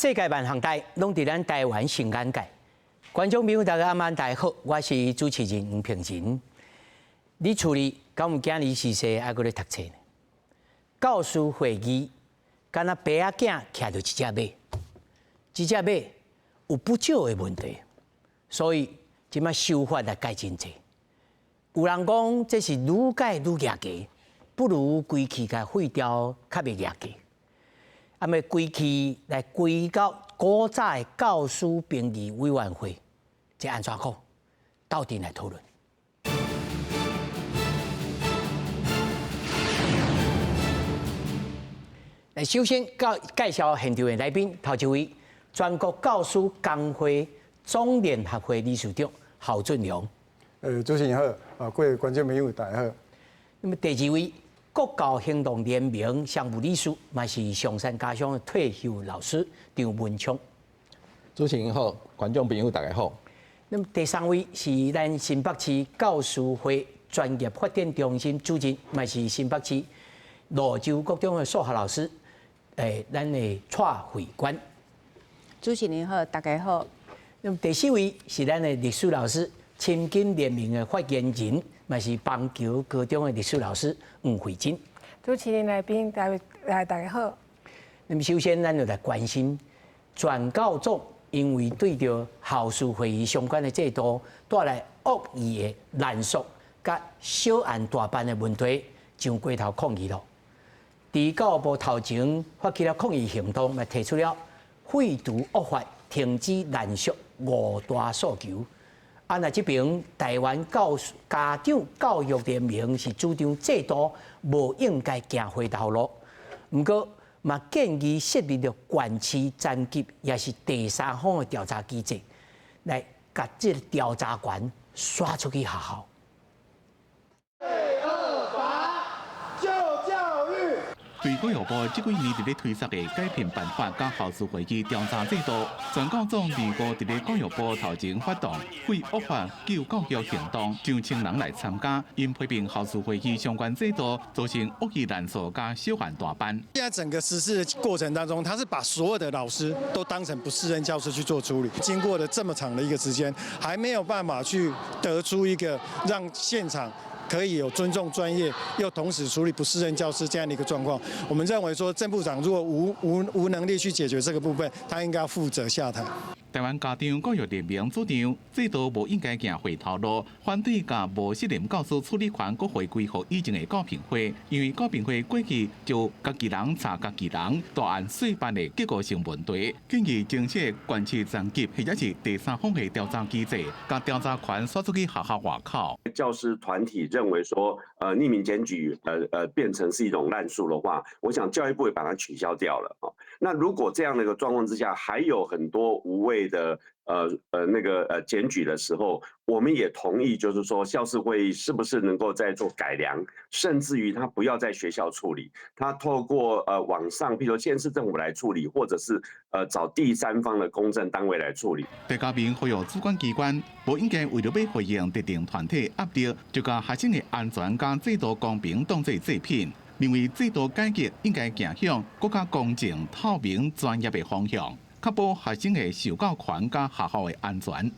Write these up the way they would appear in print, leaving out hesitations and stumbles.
世界萬航台攏佇咱台灣新眼界。觀眾朋友大家晚大家好，我是主持人吳平仁。你厝裡敢有今日是說還擱咧讀冊呢？教師會議，敢若爸仔囝徛着一隻馬，這隻馬有不少的問題，所以即馬修法來改真濟。有人講這是愈改愈牙牙，不如規氣甲廢掉，較袂牙牙。啊，要規氣來歸到古早的教師評議委員會，這安怎講？鬥陣來討論。來，首先介紹現場的來賓，頭一位全國教師工會總聯合會理事長郝俊良。主持人好，各位觀眾朋友大家好。那麼第二位，國教行動聯盟常務理事，嘛是上山家鄉的退休老師張文昌。主持人好，觀眾朋友大家好。那麼第三位是咱新北市教師會專業發展中心主任，嘛是新北市蘆洲國中的數學老師，咱的蔡慧娟。主持人好，大家好。那麼第四位是咱的歷史老師，親近聯盟的發言人，嘛是邦橋高中的歷史老師吳慧珍。主持人來賓大家好。那麼首先，咱就來關心全教總，因為對着校事會議相關的制度帶來惡意的濫屬甲小案大辦的問題，上街頭抗議咯。在教育部頭前發起了抗議行動，嘛提出了廢除惡法、停止濫屬五大訴求。啊，那這邊台灣家長教育聯盟是主張制度無應該行回頭路，不過嘛建議設立了懸峙斬擊，也是第三方的調查機制，來把這個調查權刷出去學校。對教育部這幾年佇咧推出的改編辦法甲校事會議調查制度，全教總2號佇咧教育部頭前發動廢惡法救教育行動，上千人來參加，因批評校事會議相關制度造成惡意濫屬加小案大辦。現在整個實施的過程當中，他是把所有的老師都當成不適任教師去做處理，經過了這麼長的一個時間，還沒有辦法去得出一個讓現場可以有尊重專業，又同時處理不適任教師這樣的一個狀況。我們認為說，鄭部長如果無能力去解決這個部分，他應該要負責下台。台灣家長教育聯盟主張，制度無應該行回頭路，反對甲無適任教師處理權閣回歸予以前的教評會，因為教評會過去就家己人查家己人，大案細辦的結果性問題，建議正式懸峙斬擊，或者是第三方的調查機制，將調查權刷出去學校外口。教師團體認為說，匿名檢舉變成是一種濫訴的話，我想教育部也把它取消掉了。那如果這樣的一個狀況之下，還有很多無謂的檢舉的時候，我們也同意，就是說校事會議是不是能夠再做改良，甚至於他不要在學校處理，他透過網上，譬如縣市政府來處理，或者是找第三方的公正單位來處理。第九名呼籲主管機關不應該為了要回應特定團體壓力，就把學生的安全跟制度公平當作製品。認為制度改革應該走向更加公正、透明、專業的方向，確保學生的受教權加學校的安全。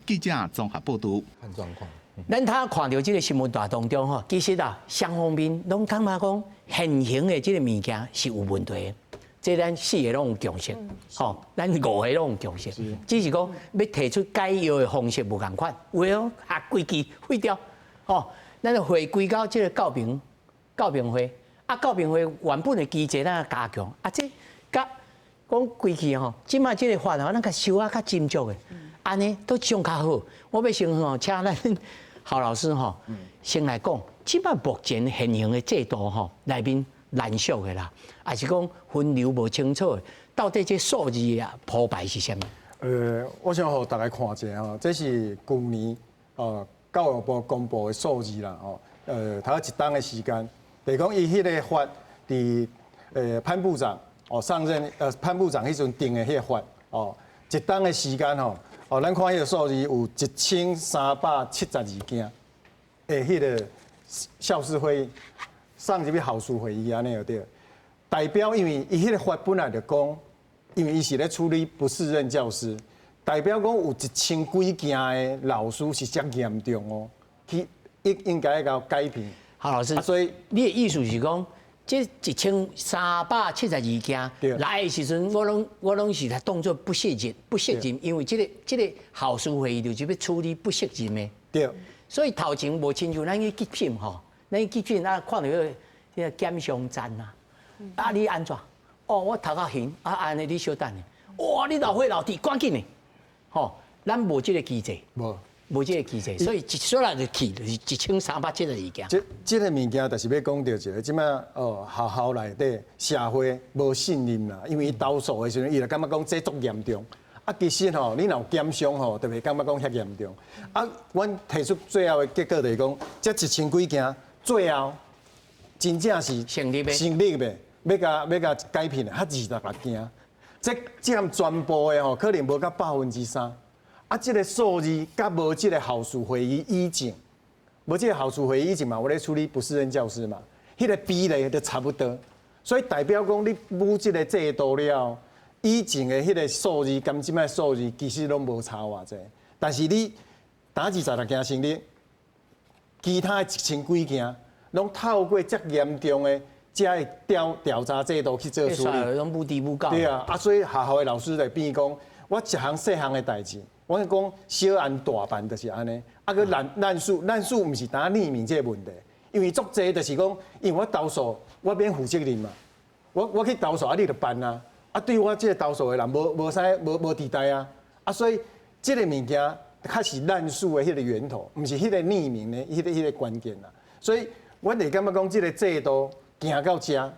記者綜合報道。看狀況。咱他看到這個新聞大當中吼，其實啊，雙方面攏感覺講現行的這個物件是有問題的。這咱4個攏有共識，吼，咱5個攏有共識，只是講要提出改藥的方式無共款，有哦啊規矩廢掉，吼，咱就回歸到這個教評會。啊，教評會原本的機制咱加強，啊，這甲講規矩吼，即馬這個法吼，咱甲修啊較斟酌的，安尼都上較好。我要先吼，請咱郝老師吼，先來講，即馬目前現行的制度吼，內面濫屬的啦，還是講分流無清楚的，到底這數字啊鋪排是啥物？我想互大家看一下吼，這是去年教育部公布的數字啦，他一當的時間。比如講，伊迄個法，佇潘部長上任潘部長迄陣定的迄個法一當的時間咱看迄個數字有1372件誒，迄個校事會議上入去校事會議安尼就對，代表因為伊迄個法本來就講因為伊是咧處理不適任教師，代表講有1000幾件的老師是真嚴重哦，去應該要改變。郝老師，所以你的意思是講，這1372件來的時陣，我攏是來當作不適任，因為這個校事會議就是要處理不適任的。對。所以頭前無親像咱去急診吼，咱去急診啊，看到迄個檢傷站啊，啊你安怎？哦，我頭殼暈，啊安尼你稍等咧，哇你老歲老弟趕緊的，吼，咱無這個機制，無這個機制，所以一說來就去就是1372件。這個物件就是要講到一個，即擺學校內底社會無信任啦，因為伊投訴的時陣，伊就感覺講這足嚴重。啊，其實吼，你若有檢傷吼，就袂感覺講遐嚴重。啊，阮提出最後的結果就是講，這1000幾件最後真正是成立的，要甲改變的，較26件。這佔全部的吼，可能無到3%。啊，這個數字甲無這個校事會議以前，無這個校事會議以前嘛，我咧處理不適任教師嘛，迄個比例就差不多。所以代表講你補這個制度了。以前的迄個數字，跟即擺數字其實攏無差偌濟，但是你打26件成立，其他的1000幾件，攏透過遮嚴重的遮調查制度去做處理。攏無低無高。對啊，啊所以學校的老師就變講，我一項細項的代誌，我講小案大辦就是安尼。啊個濫數毋是單匿名這個問題，因為足濟就是講，因為我投訴，我免負責任嘛，我去投訴啊，你就辦啊。啊，對我這個投訴的人無地帶啊，啊，所以這個物件較是濫數的迄個源頭，毋是迄個匿名的迄個關鍵啦。所以我會感覺講，這個制度行到這，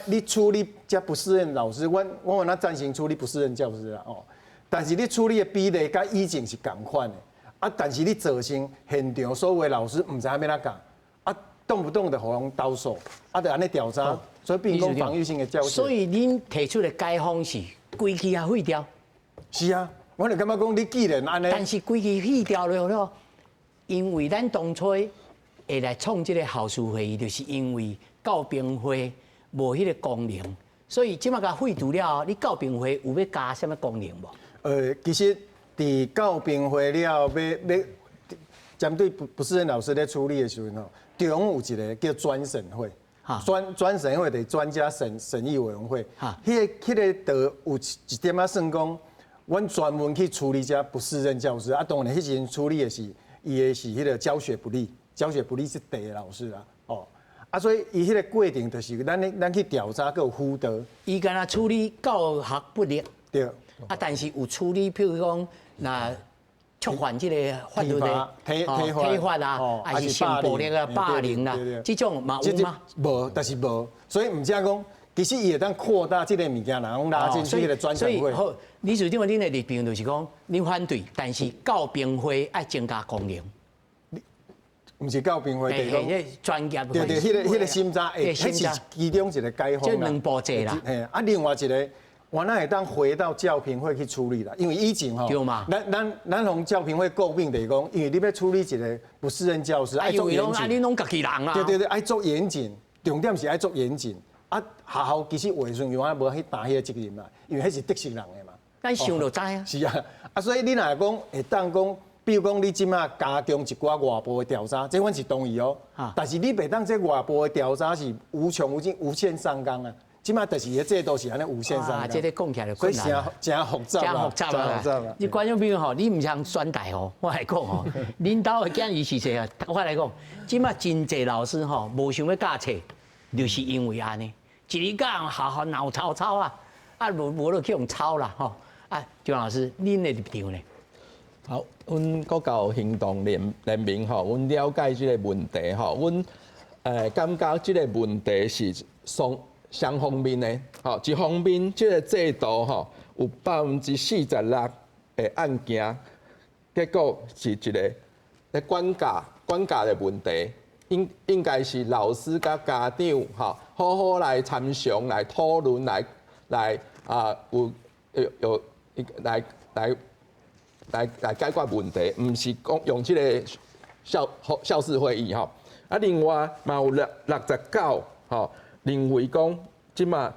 你處理這不適任老師，我有哪贊成處理不適任教師啦哦，但是你處理的比例甲以前是同款的，啊，但是你造成現場所有的老師毋知影要哪教，啊，動不動就互人投訴，啊，就安尼調查。所以變講防禦性的教學。所以您提出的解方是規期啊廢掉。是啊，我就感覺講你既然安尼，但是規期廢掉了，因為咱當初會來創這個校事會議，就是因為教評會無迄個功能，所以即馬甲廢除了，你教評會有要加什麼功能無？其實佇教評會了要針對不適任老師咧處理的時候，中有一個叫專審會。專審會的專家審議委員會，迄個就有一點仔算講，阮專門去處理這不適任教師。啊，當然迄時陣處理的是伊的是迄個教學不力是第個老師啦，哦，啊，所以伊迄個過程就是咱去調查，佮有輔導。伊干那處理教學不力，對，啊，但是有處理，譬如講那。觸犯這個法律的體罰啊，還是性暴力啊、霸凌啦，這種嘛有嗎？無，但是無，所以唔只講，其實伊會當擴大這個物件，然後拉進去個專審會。好，李處長，恁的立場就是講，恁反對，但是教評會愛增加功能。唔是教評會，就是講專業。對，迄個審查，迄是其中一個解方啦。這兩步驟啦。啊，另外一個。我那會當回到教評會去處理啦，因為以前吼，咱從教評會詬病就是講，因為你要處理一個不適任教師，愛做嚴謹。你攏家己人啊。對，愛做嚴謹，重點是愛做嚴謹。啊，學校其實話算有啊，無去擔迄個責任啦，因為迄是得罪人的嘛。咱想就知啊。是啊，啊，所以你若講會當講，比如講你即馬加強一寡外部的調查，這阮是同意哦。但是你袂當這外部的調查是無窮無限上綱啊。即馬就是個制度是安尼無限上，這個講起來就困難，真複雜啊！你觀眾朋友吼，你唔像選台吼，我來講吼，領導的建議是這樣，我來講，即馬真濟老師吼，無想要教冊，就是因為安尼，一日講學鬧吵啊，啊無就去用吵啦吼，啊，姜老師，恁的立場呢？好，阮國教行動聯盟吼，阮了解這個問題吼，阮感覺這個問題是雙方面的，吼，一方面，這個制度吼有46%的案件，結果是一個咧管教的問題，應該是老師甲家長吼好好來參詳、來討論、來解決問題，唔是講用這個校事會議吼。啊，另外嘛有69吼。認為講，即馬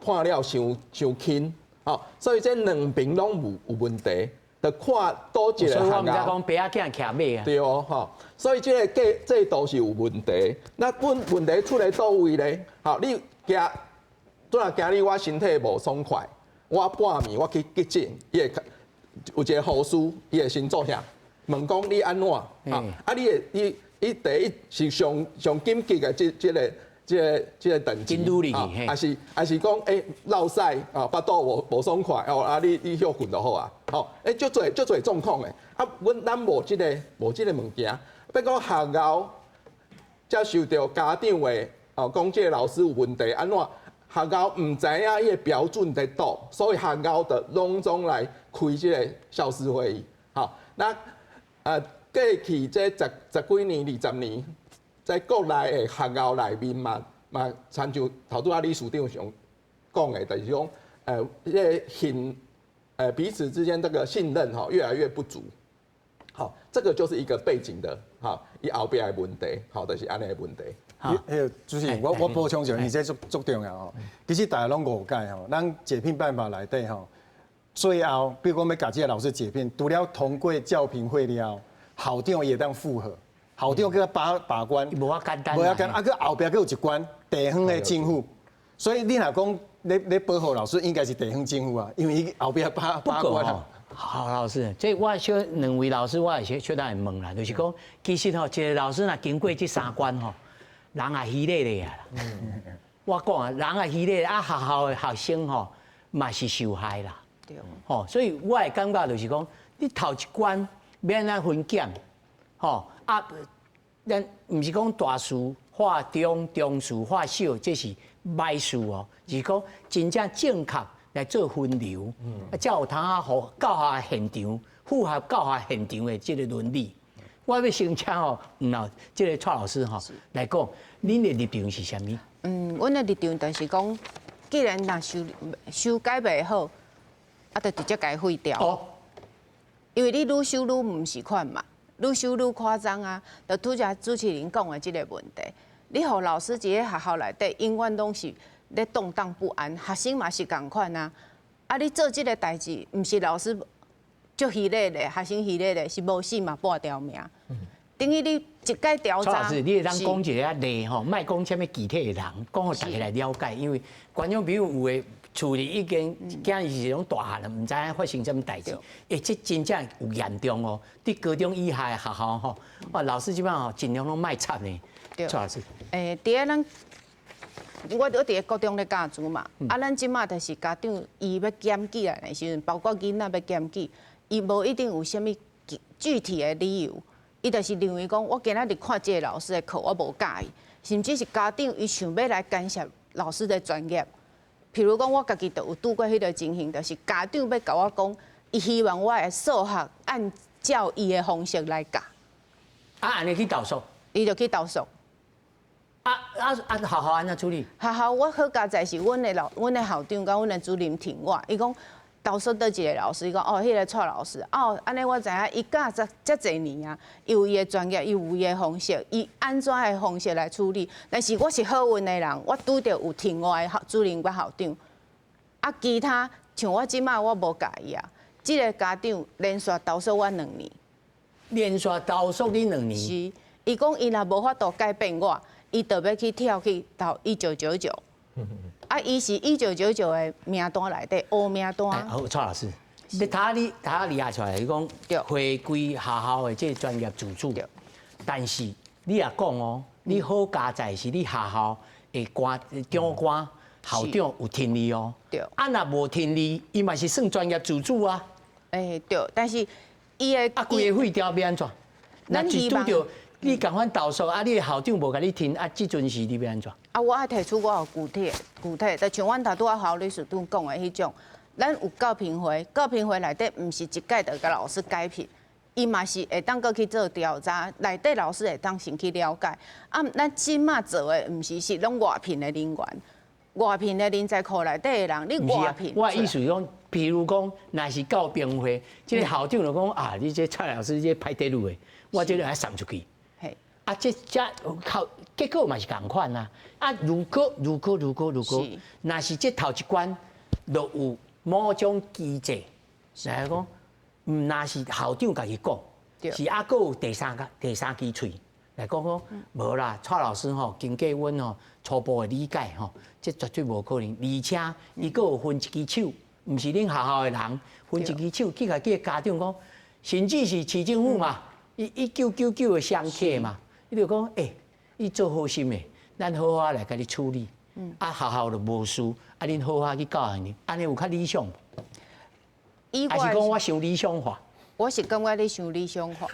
判了傷輕，哦，所以這兩邊攏有問題，就看多一個學校。所以我們在講白仔囝徛馬啊。對哦，吼，所以這個制度是有問題。那問題出來倒位咧？好，你今日我身體無爽快，我半暝我去急診，有一個護士，伊會先做啥？問講你安怎？啊，你第一是上緊急的這個等級，還是講落屎啊，巴肚無爽快哦，你休困就好啊，吼，足多狀況的，咱無這個物件，比如講學校接受到家長的講這個老師有問題，安怎？學校唔知影伊個標準在倒，所以學校就攏總來開這個校事會議，好，那過去這十幾年、20年，在國內的學校內面嘛，親像頭拄仔理事長上講的，就是講彼此之間這個信任越來越不足，好，這個就是一個背景的，好，伊後邊的問題，好，就是安尼的問題。主持人，我補充一下，而且足重要吼。其實大家攏誤解吼，咱解聘辦法內底吼，最後比如講要甲這個老師解聘，除了通過教評會了後，校長也當複核，校長佮把關，無遐簡單，無遐簡單，啊，佮後邊佮有一關地方的政府，所以你若講你保護老師，應該是地方政府啊，因為伊後邊把關啊。好老師，這我小兩位老師，我也小等下問啦，就是講，其實吼，一個老師若經過這三關吼。人也稀咧咧啊！我講啊，人也稀咧啊，學校的學生吼嘛是受害啦。對。吼，所以我的感覺就是講，你頭一關免咱分檢，吼啊，咱唔是講大事化中，中事化小，這是歹事哦。是講真正正確來做分流，才有通啊，互教學現場符合教學現場的這個倫理。我要先請吼，這個蔡老師吼來講，恁的立場是啥物？阮的立場就是講，既然若修改袂好，啊，就直接該廢掉。哦。因為你愈修愈唔是款嘛，愈修愈誇張啊！就拄則主持人講的這個問題，你互老師一個學校內底永遠攏是咧動盪不安，學生嘛是共款啊。啊，你做這個代誌，唔是老師。足稀咧咧，學生稀咧咧，是無死嘛半條命。等於你一概調查。蔡老師，你會當講一個例吼，莫講啥物具體的人，講互大家來了解，因為觀眾朋友有誒厝裡已經囝是種大漢了，唔知影發生啥物代誌。這真正有嚴重哦。佇高中以下的學校吼，哇，老師即擺吼盡量攏莫插呢。蔡老師。第個咱，我佇個高中咧教書嘛，啊，咱即擺就是家長伊要檢舉來的時陣，包括囡仔要檢舉。伊無一定有啥物具體的理由，伊就是認為講，我今仔日看這個老師的課，我無介意，甚至是家長伊想要來干涉老師的專業。譬如講，我家己就有拄過迄個情形，就是家長要甲我講，伊希望我的數學按照伊的方式來教。啊，安尼去投訴？伊就去投訴。學校安怎處理？學校我好佳在是阮的校長甲阮的主任挺我，伊講。投訴倒一個老師，伊講哦，迄個蔡老師，哦，安尼我知影，伊教遮儕年啊，伊有伊的專業，伊有伊的方式，伊安怎的方式來處理。但是我是好運的人，我拄着有聽我的主任甲校長，啊，其他像我即馬我無介意啊。即個家長連續投訴我2年，連續投訴你2年。是，伊講伊若無法度改變我，伊就要去跳去投1999。啊，伊是1999的名單內底黑名單。好，蔡老師，你睇下厲害出來，你講回歸學校的這個專業自主。但是你也講哦，你好佳在是你學校的長官校長有聽你哦。對。啊，若無聽你，伊嘛是算專業自主啊。對，但是伊的啊，規個廢掉要安怎？咱是拄着你共款投訴，啊，你的校長無甲你聽，啊，即陣時你要安怎？啊，我愛提出我有具體，就像阮頭拄仔校理事長講的迄種，咱有教評會，教評會內底毋是一概就甲老師改評，伊嘛是會當閣去做調查，內底老師會當先去了解。啊，咱即馬做的毋是攏外聘的人員，外聘的人才庫內底的人，你外聘。我意思講，譬如講，若是教評會，即個校長就講啊，你這蔡老師這歹得路的，我這個愛送出去。啊，這考結果嘛是同款啊。啊，如果，那是這頭一關，就有某種機制來講，唔那是校長家己講，是啊，還有第三支喙來講無啦，蔡老師吼，經過阮吼初步的理解吼，這絕對無可能，而且伊還有分一支手，唔是恁學校的人分一支手去甲家長講，甚至是市政府嘛，伊1999的相克嘛，伊就講伊做好心的。咱好好來甲你處理，啊學校就無事，啊恁好好去教人，安尼有較理想，還是講我想理想化？我是感覺你想理想化。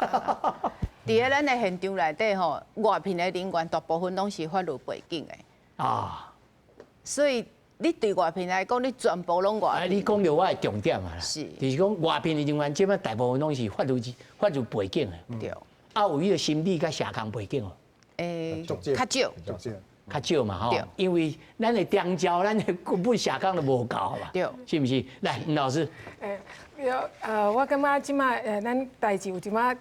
伫個咱的現場內底吼，外聘的人員大部分攏是法律背景的啊，所以你對外聘來講，你全部攏外聘。你講到我的重點啊啦，是，就是講外聘的人員，即擺大部分攏是法律背景的，對，啊有伊個心理甲社工背景哦。較少嘛吼，因為咱的長照，咱的根本社工都無夠嘛，是不是？來，吳老師。我感覺即馬咱代誌有即馬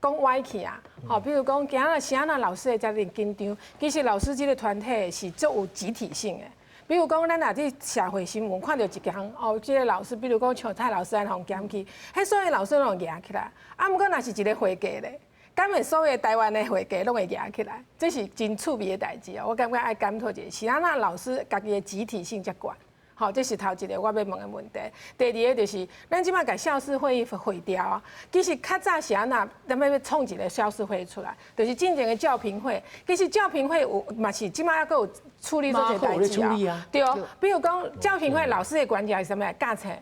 講歪去啊，吼，比如講今仔是安那老師會遮爾緊張，其實老師這個團體是足有集體性的。比如講，咱若佇社會新聞看到一項哦，這個老師，比如講像蔡老師安互檢去，迄所有老師攏舉起來，啊，毋過若是一個會計咧。敢會所有台灣的會計攏會舉起來，這是真趣味的代誌哦。我感覺愛檢討一下，是安那老師家己的集體性才懸。好，這是頭一個我要問的問題。第二個就是，咱即馬甲校事會議毀掉啊。其實較早是安那，咱要創一個校事會議出來，就是進前的教評會。其實教評會有嘛是即馬還有處理這些代誌啊。對哦，比如講教評會老師的關鍵是什麼？教冊。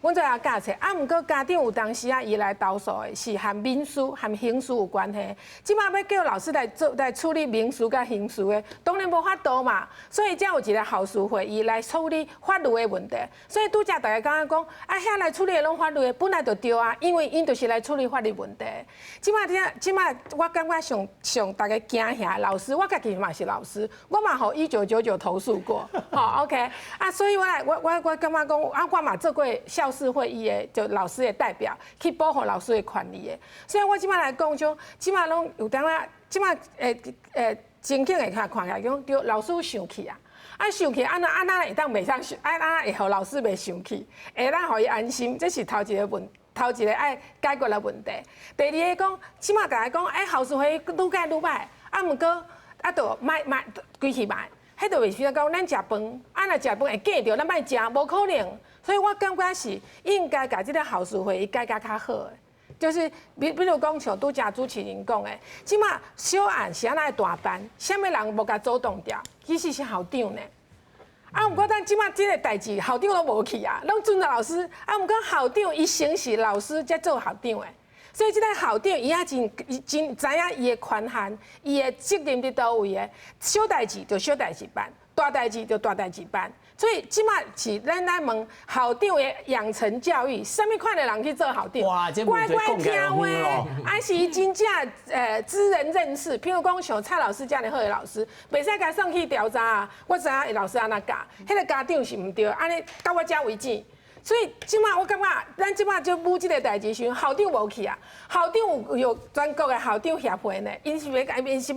阮做下教冊，啊，毋過家長有當時啊，伊來投訴的是和民事、和刑事有關係。即馬要叫老師來處理民事甲刑事的，當然無法度嘛。所以才有一個校事會議來處理法律的問題。所以拄則大家剛剛講，啊，遐來處理的攏法律的，本來就對啊，因為因就是來處理法律問題。即馬我感覺上大家驚嚇老師，我家己嘛是老師，我嘛互1999投訴過，好 OK 啊，所以我感覺講，啊，我嘛做過校事會議的，就老師的代表去保護老師的權利的。所以我即馬來講，就即馬攏有當啊，即馬真經會看起來講，對老師生氣啊，啊生氣，安那會當袂生，安那會互老師袂生氣，會當互伊安心，這是頭一個愛解決的問題。第二個講，即馬甲伊講，校事會議愈改愈歹，啊毋過啊，就賣規氣賣，迄就袂使講咱食飯，啊若食飯會記着，咱賣食，無可能。所以我感覺是應該把這個校事會議改較好的，就是比如講像拄則主持人講的，即馬小案是安那大辦，啥物人無甲主動掉，其實是校長呢。啊，毋過咱即馬這個代誌，校長都無去啊，攏尊重老師。啊，毋過校長伊先是老師才做校長的，所以這個校長伊也真知影伊的權限，伊的責任佇叨位的，小代誌就小代誌辦，大代誌就大代誌辦。所以即馬是咱來問校長的養成教育，什麼款的人去做校長？乖乖聽話，還是真正知人認事。譬如講像蔡老師這樣好的老師，袂使甲送去調查啊。我知影老師安那教，迄個家長是毋對，安尼到我這為止。所以即馬我感覺，咱即馬就務這個代誌時，校長無去啊。校長有全國的校長協會呢，因是要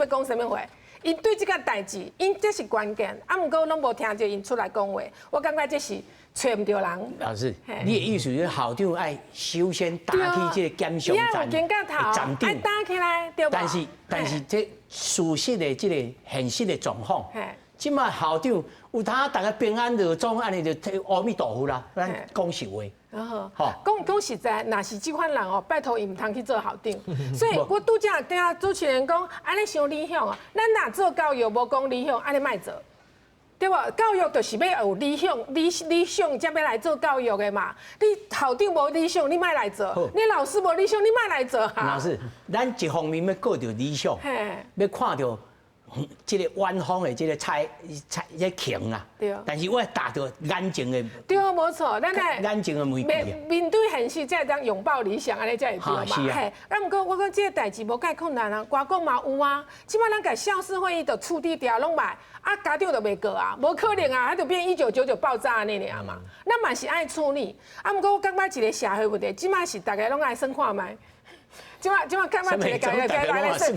講什麼話？因對這個代誌，因這是關鍵，啊，毋過攏無聽着因出來講話，我感覺這是找唔到人。老師，你的意思是校長愛首先打起這個檢傷站，愛打起來，對吧？但是這事實的這個現實的狀況，即馬校長有他大家平安樂莊，安尼就阿彌陀佛啦，咱講實話。講實在，若是這款人哦，拜託伊唔通去做校長。所以我拄則聽主持人講，安尼想理想啊，咱若做教育無講理想，安尼莫做，對無？教育就是要有理想，理想才要來做教育的嘛。你校長無理想，你莫來做；你老師無理想，你莫來做哈。老師，咱一方面要顧着理想，要看到。這個遠方的這個菜瓊啊，但是我達到眼前的，對，無錯，咱來眼前的媒體面對現實，才會當擁抱理想，安尼才會對嘛。嘿，啊，毋過我講這個代誌無介困難啊，外國嘛有啊，即擺咱甲校事會議就處理掉攏歹，啊，家長就袂過啊，無可能啊，迄就變1999爆炸安尼爾嘛。咱嘛是愛處理，啊，毋過我感覺一個社會問題，即擺是大家攏愛算看覓。即馬幹嘛一個來說，有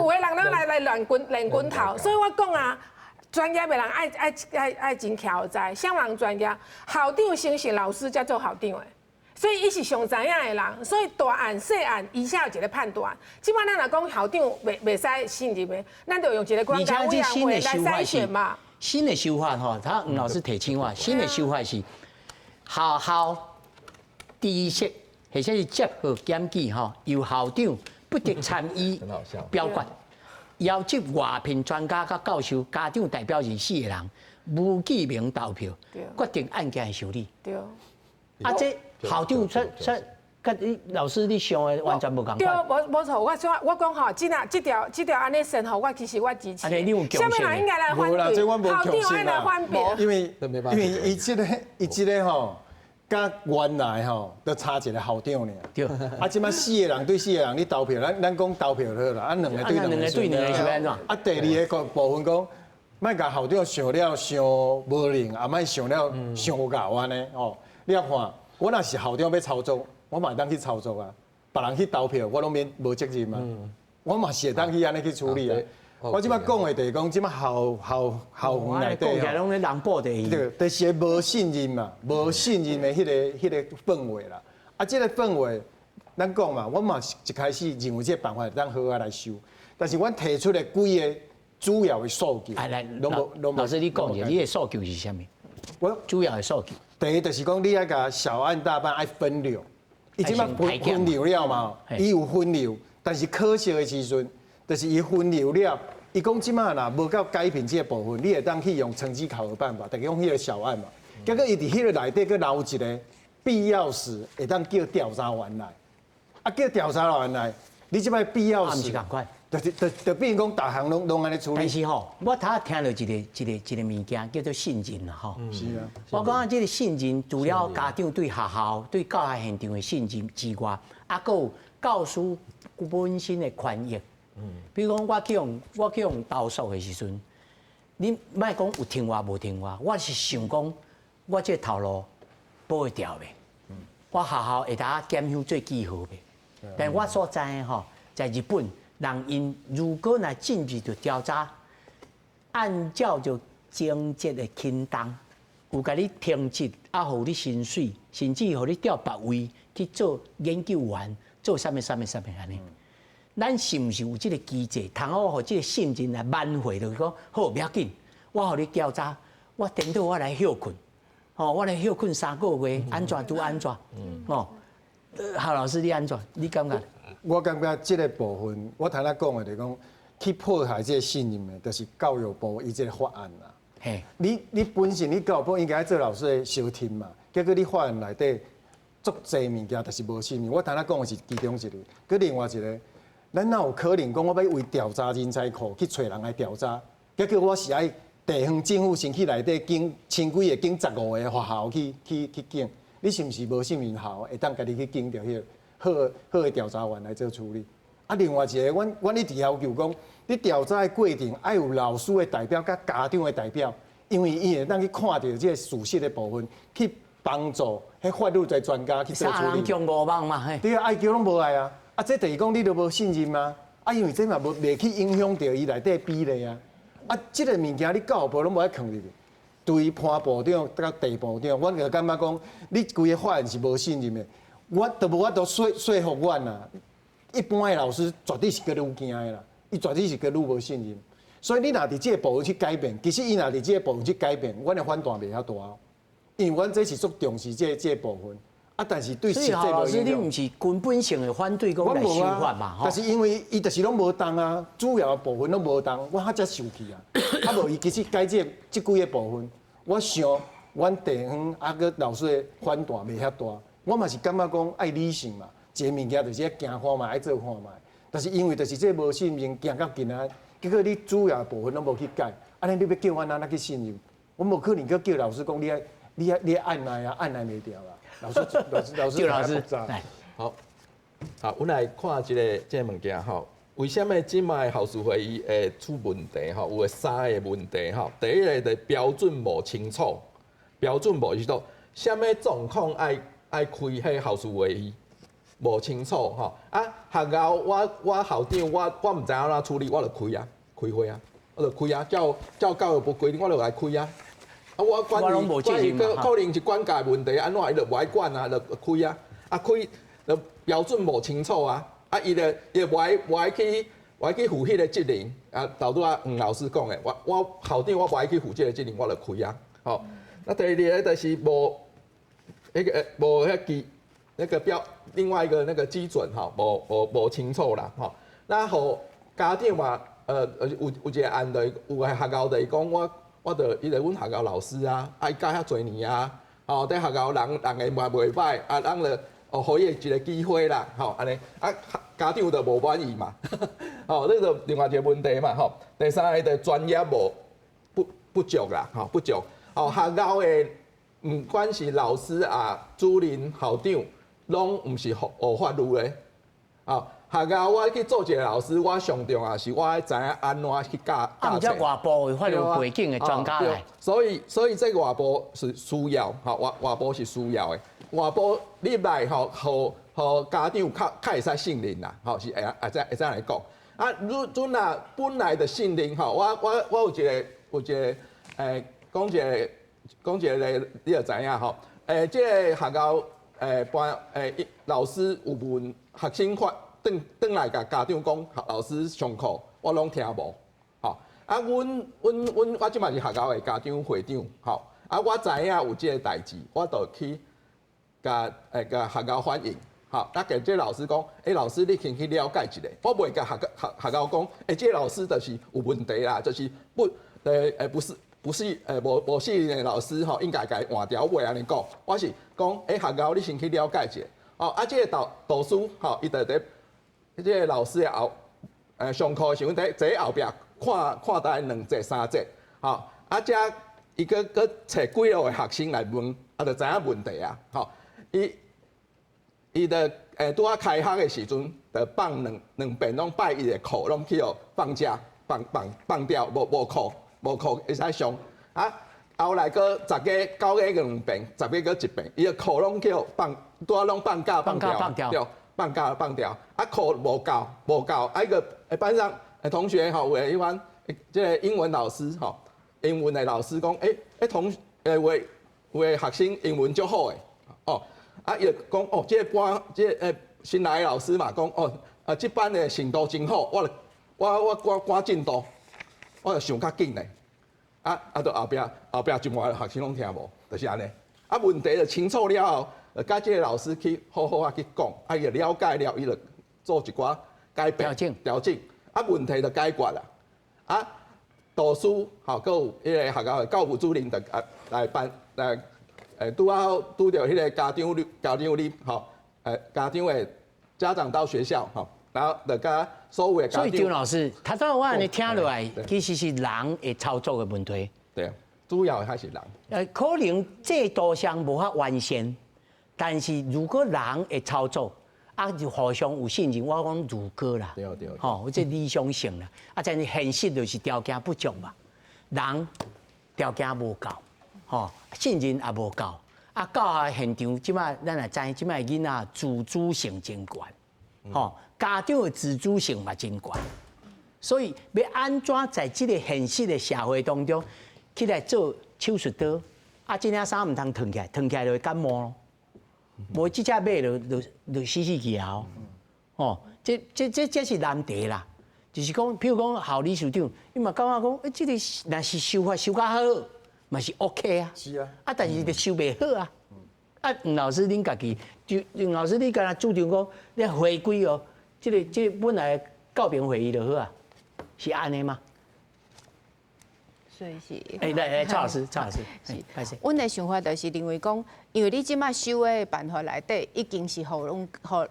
個人咱來亂滾頭，所以我講啊，專業的人愛真巧在，啥人專業？校長先是老師才做校長的，所以伊是上知影的人，所以大案細案伊才有一個判斷。即馬咱若講校長袂使信任的，咱就用一個關鍵委員會來篩選嘛。新的修法哈，他吳老師提醒我，新的修法是學校知識或者是結合檢舉哈，由校長不得參與標決，邀集外聘專家甲教授、家長代表人4個人，無記名投票，決定案件的受理。對。啊，這校長甲你老師你想的完全無共款。對，無錯。我講吼，這條安尼審吼，我其實我支持。安尼你有強勢？下面人應該來反對，校長愛來反對。因為伊這個吼，甲原來吼都差一個校長爾。對。啊，即馬4個人對4個人，你投票，咱講投票好啦，啊2個對2個是安怎？啊，第2個部分講，莫甲校長想了傷無靈，也莫想了傷咬安尼哦。你看，我若是校長要操作。我嘛會當去操作啊，別人去投票，我攏免無責任嘛。我嘛是會當去安尼去處理啊。我即擺講的就是講，即擺校園內底吼，講起來攏咧人報第一。對，就是無信任嘛，無信任的迄個氛圍啦。啊，這個氛圍，咱講嘛，我嘛是一開始認為這個辦法當好啊來修，但是阮提出的幾個主要的訴求，來，老師你講一下，你的訴求是啥物？我主要的訴求，第一就是講你要甲小案大辦愛分流。伊即馬分流了嘛，伊有分流，但是可惜的時陣，就是伊分流了，伊講即馬若無到改變這個部分，你會當去用成績考核辦法，大家講迄個小案嘛。結果伊佇迄個內底，佫留一個必要時會當叫調查員來，啊叫調查員來，你即擺必要時，就變講大項攏安尼處理。但是吼，我頭仔聽到一個物件叫做信任啦吼。是啊。我講這個信任，除了家長對學校、對教學現場的信任之外，啊，閣有教師本身的權益。比如講，我去用投訴的時陣，你莫講有聽話無聽話，我是想講，我這頭路保會掉唄。我學校會當檢驗最記號唄。但我所知的吼，在日本。人因如果若進去就調查，按照就經濟的輕重，有甲你停職，啊，互你薪水，甚至互你調別位去做研究員，做啥物安尼。咱是毋是有這個機制，通好互這個信任來挽回？就是講好不要緊，我互你調查，我等到我來休困，吼，我來休困3個月，安怎都安怎，哦，郝老師你安怎？你感覺？我感覺這個部分，我頭仔講的就是講，去破壞這個信任的，就是教育部伊這個法案啦。嘿，你本身你教育部應該做老師的小聽嘛，結果你法案內底足濟物件，就是無信任。我頭仔講的是其中一個，佮另外一個，咱哪有可能講我要為調查人才庫去找人來調查？結果我是愛地方政府先去內底經千幾個、經15個學校去經，你是毋是無信任校會當家己去經着迄個？好的調查員來做處理。啊，另外一個，阮一直要求講，你調查的過程愛有老師的代表、甲家長的代表，因為伊會當去看到這個事實的部分，去幫助迄法律的專家去做處理。3人強5網嘛，嘿。對啊，愛叫攏無愛啊。啊，這就是講你都無信任嗎？啊，因為這嘛袂去影響到伊內底比例啊。啊，這個物件你教育部攏無愛囥入去。對於潘部長甲地部長，我就感覺講，你規個法案是無信任的。我都無法度說服阮啦，一般的老師絕對是個愈驚的啦，伊絕對是個愈無信任。所以你若佇這個部分去改變，其實伊若佇這個部分去改變，阮的反彈袂遐大，因為阮這是足重視這個部分。啊，但是對實際無影響。所以老師你毋是根本性的反對講來修法嘛？但是因為伊就是攏無動啊，主要的部分攏無動，我較才生氣啊。啊無伊其實改這幾個部分，我想阮地方啊個老師的反彈袂遐大。我嘛是感覺講愛理性嘛，一個物件就是愛行看嘛，愛做看嘛。但是因為就是這無信任，行到今仔，結果你主要部分攏無去改，安尼你要叫阮安怎去信任？我無可能去叫老師講你愛按來啊，按來袂掉啦。老師，老師，好，阮來看這個物件吼，為什麼即擺校事會議會出問題吼？有3個問題吼。第一個就是標準無清楚，標準無清楚，什麼狀況愛開迄校事會議，無清楚吼啊。學校我校長我唔知影怎處理，我就開會啊，我就開啊，照教育部規定我就來開啊。啊，我管伊可能是管教問題，安怎伊就無愛管啊，就開啊，開就標準無清楚啊，伊就無愛去負迄個責任啊。頭拄啊，黃老師講的，我校長我無愛去負這個責任，我就開啊。好，那第二個就是無那個另外一個那個基準哈，無清楚啦哈。那互家長嘛，有一個案例，有個學校就是講我就伊個阮學校老師啊，伊教遐濟年啊，吼，在學校人個嘛袂歹，啊，人就互伊一個機會啦，吼，安尼啊，家長就無滿意嘛，吼，這個另外一個問題嘛，吼。第三個就專業不足啦，吼，不足，吼，學校個唔管是老師啊、主任、校長，攏唔是學法律的，啊。學校我去做一個老師，我上重要是我愛知影安怎去教。啊，唔只外部有法律背景的專家來。所以這個外部是需要，吼，外部是需要的。外部入來吼，互家長較會使信任啦，吼，是會使來講。啊，陣啊本來的信任吼，我有一個講一個你就知影吼，這個學校老師有問學生發。轉來甲家長講，老師上課我攏聽無，吼啊！我即嘛是學校的家長會長，吼啊！我知影有即個代誌，我就去甲學校反映，吼啊！甲即個老師講，老師你先去了解一下，我袂甲學校講，即個老師就是有問題啦，就是不是無信任的老師吼，應該甲伊換掉，我袂安尼講，我是講學校你先去了解一下，哦啊！即個導師吼，伊就佇。即個老師後，上課時陣在後壁看大概2節3節，吼啊，遮伊個找幾個個學生來問，啊，就知影問題啊，吼，伊就拄啊開學的時陣，就放兩遍攏拜伊的課，攏去哦放假放掉，無課會使上，啊，後來個10個9個2遍，10個個1遍，伊個課攏去哦放，拄啊攏放假放掉。放掉，啊課無夠，啊個班上同學吼，有個迄款即個英文老師吼，英文的老師講，有個學生英文足好誒，哦，啊伊就講哦，即個班即個新來的老師嘛，講哦，即班的程度真好，我趕進度，我就上較緊嘞，啊到後壁一半學生攏聽無，就是安尼，啊問題就清楚了後。甲即個老師去好啊去講，啊伊就了解了，伊就做一寡改變調整，啊問題就解決啦。啊導師吼，閣有迄個學校的教務主任就來拄着迄個家長哩吼，家長的家長到學校吼，然後就甲所有的家長。所以張老師，頭先我安尼聽落來，其實是人的操作的問題。對，主要還是人。可能制度上無法完善。但是如果人會操作，啊就互相有信任，我講如歌啦，吼，即理想性啦，啊，但是現實就是條件不足嘛，人條件無夠，吼，信任也無夠，啊，到下現場，即擺咱也知，即擺囡仔自主性真懸，吼，家長的自主性嘛真懸，所以要安怎在即個現實的社會當中，起來做手術刀，啊，即領衫唔通脫起來就會感冒咯。無即隻買就死去啊！哦，這是難題啦。就是講，譬如講校理事長，伊嘛感覺講，即個若是修法修較好，嘛是 OK 啊。是啊。啊，但是就修袂好啊。啊，黃老師恁家己，黃老師你敢若主張講，你回歸哦，這個本來告別會議就好啊，是安尼嗎？所以是。來，蔡老師，是。阮的想法就是認為講，因為你即馬修的辦法內底，已經是互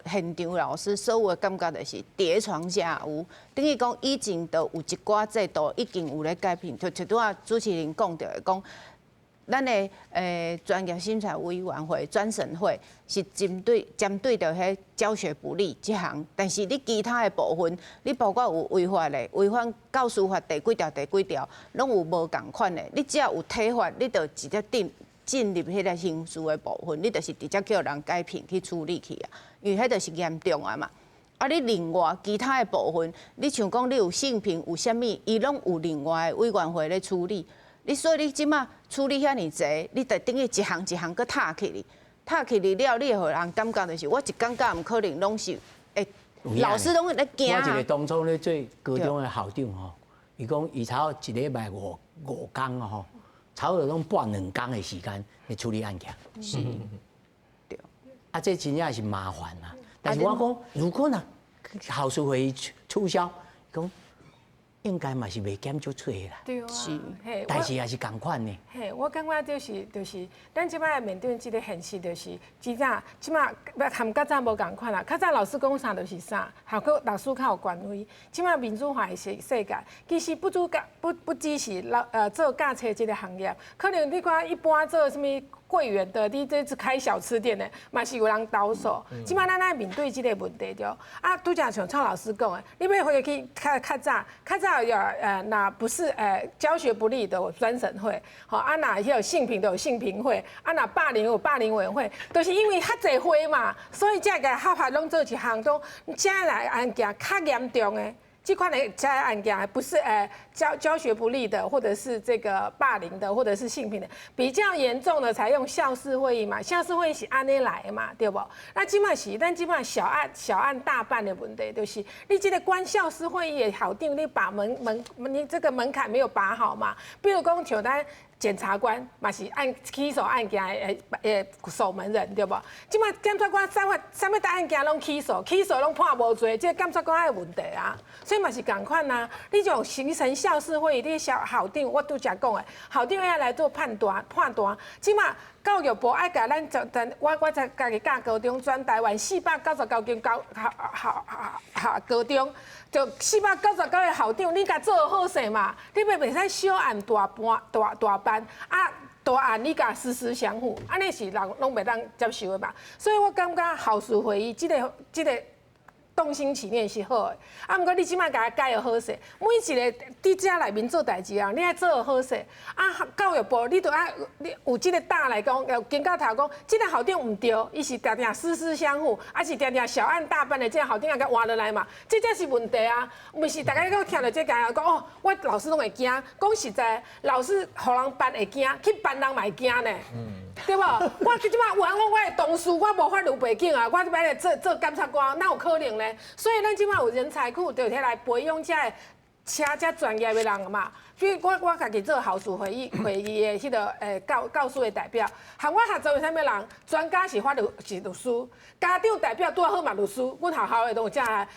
現場老師所有的感覺就是疊床架屋，等於講以前就有一寡制度已經有咧改變，就拄仔主持人講到的講，咱的專業審查委員會專審會是針對着迄教學不力這項，但是你其他的部分，你包括有違法的，違反教師法第幾條，攏有無共款的。你只要有體罰，你就直接進入迄個刑事的部分，你就是直接叫人改評去處理去啊，因為迄就是嚴重啊嘛。啊，你另外其他的部分，你像講你有性平有啥物，伊攏有另外的委員會咧處理。所以你即馬處理遐爾濟，你得等於一項一項擱踏起哩，了，你會互人感覺就是我一感覺毋可能攏是會老師攏咧驚。我一個當初咧做高中的校長吼，伊講伊差一禮拜五工吼，差不多攏半兩工的時間來處理案件。是，對。啊，這真正是麻煩啦。但是我講，如果呢校事會議取消，講應該嘛是袂減少出的啦。對啊。是。嘿，但是也是共款呢。嘿，我感覺就是，咱即擺面對這個現實，就是真正即擺含較早無共款啦。較早老師講啥就是啥，還佫老師較有權威。即擺民主化的世界，其實不只是做駕車這個行業，可能你看一般做什麼櫃員的，你這是開小吃店的，嘛是有人倒數。即擺咱來面對這個問題着。啊，拄則像蔡老師講的，你要回去較早有那不是教學不力的有專審會，好啊，那有性平的有性平會，啊那霸凌有霸凌委員會，都、就是因為較濟會嘛，所以才個合法攏做一項都，這來案件較嚴重的。這款的這案件不是教學不力的，或者是這個霸凌的，或者是性平的，比較嚴重的才用校事會議嘛，校事會議是按呢來的嘛，對不？那基本是，但基本小案大辦的問題就是，你這個關校事會議的校長，你把你這個門檻沒有把好嘛，比如講像咱。檢察官嘛是按起訴案件的守門人，對不？即馬檢察官啥物大案件攏起訴攏判無罪，這檢察官的問題啊，所以嘛是共款吶。你就形成校事會議，你校長我拄則講的，校長要來做判斷，即馬教育部愛甲咱我在家己教高中，全台灣499間高中。就499個校長，你甲做好勢嘛？你袂使小案大辦啊，大案你甲實相符，安尼是人攏袂當接受的嘛。所以我感覺校事會議這個動心起念是好的，啊，毋過你即擺甲改有好勢，每一個佇遮內面做代志啊，你愛做好勢。啊，教育部你都愛你有即個膽來講，要經過頭講，即個校長毋對，伊是定定實相符，啊是定定小案大辦的，這個校長要甲換落來嘛，這才是問題啊。毋是大家擱聽到這個講哦，我老師攏會驚，講實在，老師互人辦會驚，去辦人嘛會驚呢。對不？我即擺有人講我的同事，我無法律背景啊，我即擺來做檢察官，哪有可能呢？所以咱即擺有人才庫，就摕來培養這車這專業的人嘛。比如我家己做校事會議的迄個教師的代表，和我合作的啥物人，專家是律師，家長代表拄好嘛律師，阮學校的都有這啊，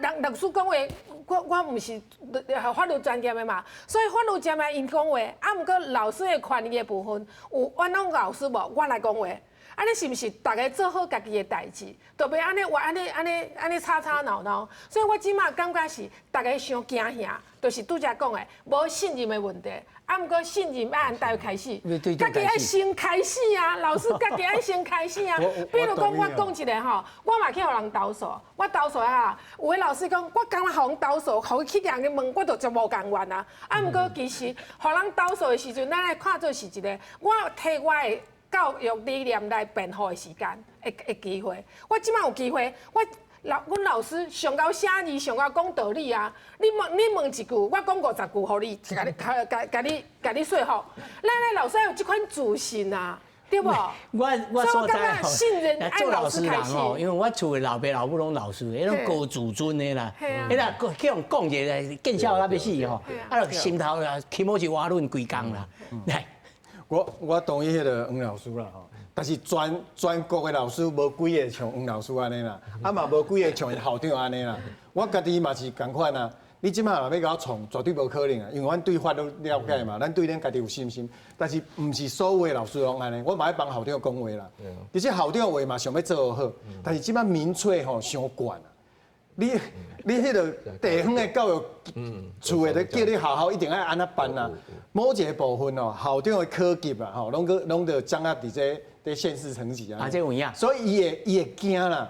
律師講話。我毋是法律專業的嘛，所以法律專業因講話，啊，毋過老師的權益的部分，有阮攏老師無，我來講話，安尼是毋是大家做好家己的代志，就袂安尼吵鬧，所以我即馬感覺是大家傷驚嚇，就是拄則講的無信任的問題，啊，毋過信任要按大開始，家己愛先開始啊，老師家己愛先開始啊，比如講我講一個吼，我嘛去互人投訴，我投訴啊，有個老師講，我剛若互人投訴，互伊去人去問，我就無共願啊，啊，毋過其實互人投訴的時陣，咱來看做是一個，我替我的教育理念來辯護的時間，的機會，我即擺有機會，阮老師上高寫字，上高講道理啊！你問一句，我講50句，互你，甲你說服。咱老師有這款自信啊，對不？我所在吼，做老師人吼，因為我厝的老爸老母攏老師，迄種高自尊的啦，迄啦去用講一個見笑到要死吼，啊，心頭啦起碼是瓦論規工啦。來，我同意迄個黃老師啦吼。但是全國的老師無幾個像黃老師安尼啦，啊嘛無幾個像校長安尼啦。我家己嘛是同款啊。你即馬若要甲我創，絕對無可能啊，因為阮對法律了解嘛，咱對咱家己有信心。但是毋是所有的老師攏安尼，我嘛愛幫校長講話啦。其實校長的話嘛想要做好，但是即馬民粹吼傷懸啊。你迄個地方的教育處的叫你好好一定要安那辦啦。某一個部分哦，校長的科級啊，吼，攏着掌握佇這縣市層級啊。啊，這有影。所以伊會驚啦。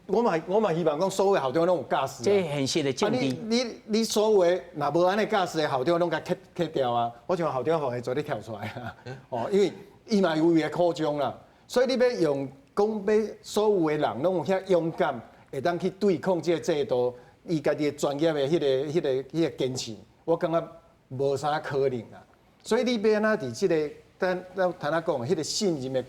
我嘛希望講所有的校長攏有駕駛。這很現的境地。你所有的若無安尼駕駛的校長攏甲砍掉啊！我像校長互伊做你跳出來啊！哦，因為伊嘛有伊的苦衷啦，所以你要用講要所有的人攏有遐勇敢。會當去對抗這個制度，伊家己專業的迄個堅持，我感覺無啥可能啦。所以你要哪佇這個咱剛才講的迄個信任的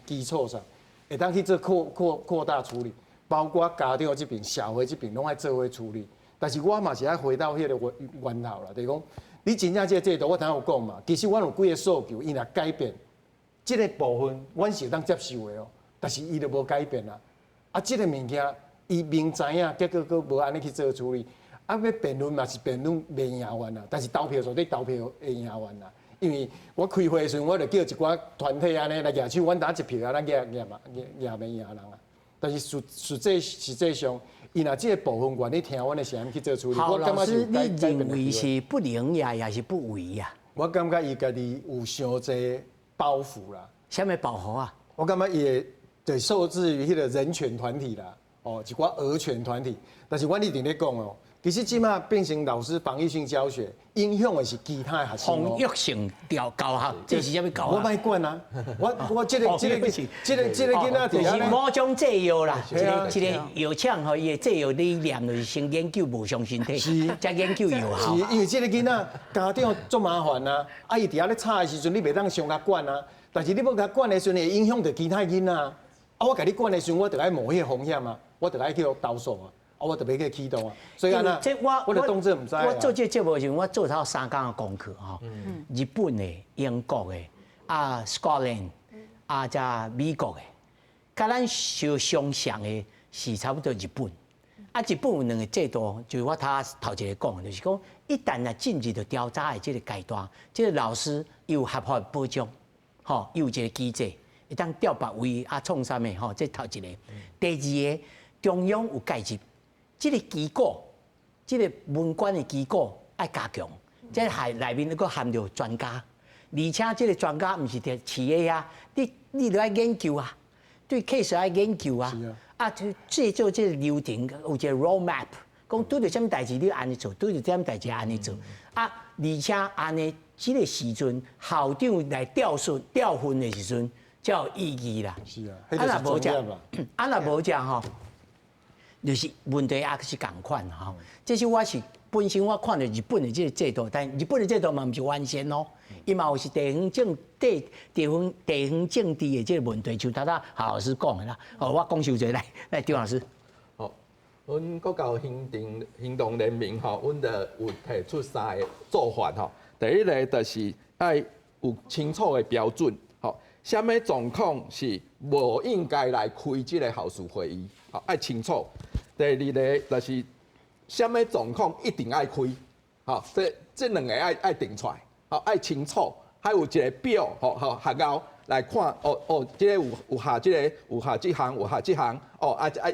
基礎上，會當去做擴大處理，包括家長這邊、社會這邊攏愛做伙處理。但是我嘛是愛回到迄個源頭啦，就是講你真正這個制度，我剛才有講嘛，其實我有幾個訴求，伊若改變這個部分，阮是當接受的哦。但是伊就無改變啦，啊，這個物件伊明知影，結果佫無安尼去做處理，啊，要辯論嘛是辯論袂贏完啦，但是投票就對投票會贏完啦。因為我開會的時候，我就叫一寡團體安尼來舉手，阮打一票啊，咱贏袂贏人啊。但是實際上，伊若這個部分願意聽阮的聲音去做處理，我感覺是你認為是不能呀，也是不為呀？我感覺伊家己有傷濟包袱啦。啥物包袱啊？我感覺伊對受制於迄個人權團體啦，哦，一寡兒權團體。但是阮一直咧講哦。其實即馬變成老師防禦性教學，影響的是其他的學生哦。防禦性教學，這是啥物教學？我賣管啊！我這個囡仔就是某種制約啦，一個藥廠吼，伊的制約理念就是先研究無傷身體，再研究有效。是，因為這個囡仔家長足麻煩啊，啊伊佇遐咧吵的時陣，你袂當上甲管啊。但是你要甲管的時陣，會影響到其他囡仔啊。我甲你管的時陣，我得愛冒迄個風險啊，我得愛去投訴啊。我特別去啟動啊，所以啊，我的動作唔知。我做這節目時，我做到3天的功課吼，日本的、英國的、Scotland 加美國的，甲咱相像的是差不多日本。日本有兩個制度，就是我頭一個講，就是講一旦啊進入到調查的這個階段，這個老師有合法保障，吼，有一個機制，會當調拔為創啥物吼，這頭一個。第二個，中央有介入。這個機構，這個文管的機構要加強，這係內面佫含着專家，而且這個專家唔是佇企業啊，你都要研究啊，對 case 要研究啊，去製作這個流程有一個 road map， 講對着什麼代誌你安尼做，對着什麼代誌安尼做，而且安尼這個時陣校長來調分的時陣，才有意義啦。是啊，那無這，那無這吼。就是問題也是共款吼，這是我是本身我看到日本的這個制度，但日本的制度嘛唔是完善哦，伊嘛有是地方政治的這個問題，像夏老師講的啦。哦，我講收者來張老師。好，阮國教行動聯盟吼，阮就有提出3個做法吼。第一個就是要有清楚的標準，吼，什麼狀況是無應該來開這個校事會議，好，要清楚。第二個就是什麼狀況一定愛開，好，這兩個愛定出來，好，愛清楚，還有一個表，好，學校來看，這個有下這個，有下這項，有下這項，